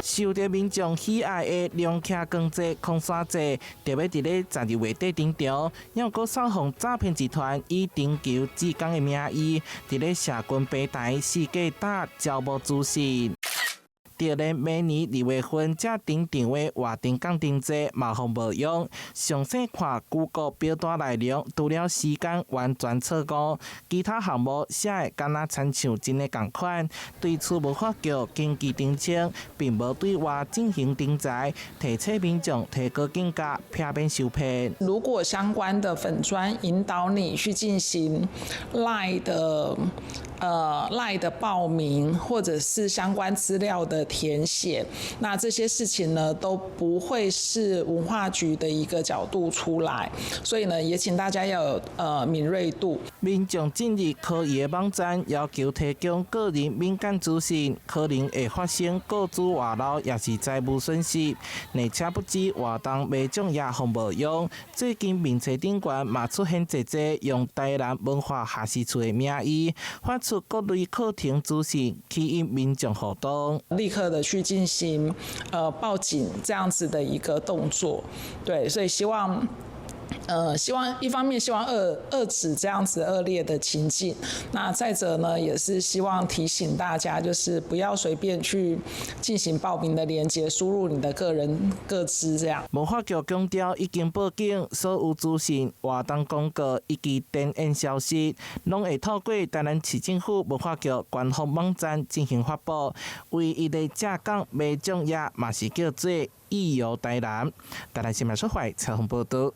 受到民眾喜愛的龍徛光節、空山節，特別佇咧12月底登場，讓個掃黃詐騙集團以頂球志工的名義，佇咧社群平台世界大招募資訊。就連每年2月份才登場的活動降燈節嘛，互無用。詳細看Google表單內容，除了時間完全錯誤，其他項目寫的敢若親像真的同款。對此文化局緊急澄清，並無對外進行登載，提醒民眾提高警覺，避免受騙。如果相關的粉專引導你去進行LINE的報名，或者是相關資料的填寫，那這些事情呢都不會是文化局的一個角度出來，所以呢也請大家要有敏銳度。民眾進入可疑的網站，要求提供個人敏感資訊，可能會發生個資外漏，也是財務損失。而且不止活動賣獎也互無用，最近民視頂懸嘛出現一用台南文化下士處的名義發出各類課程資訊，吸引民眾互動，立刻的去進行報警這樣子的一個動作。對，所以希望一方面希望遏止這樣子惡劣的情境，那再者呢，也是希望提醒大家，就是不要隨便去進行報名的連結，輸入你的個人個資這樣。文化局強調，已經報警，所有資訊、活動廣告以及電影消息，攏會透過台南市政府文化局官方網站進行發布。唯一的正港賣獎夜嘛是叫做意遊台南。台南新聞社會採訪報道。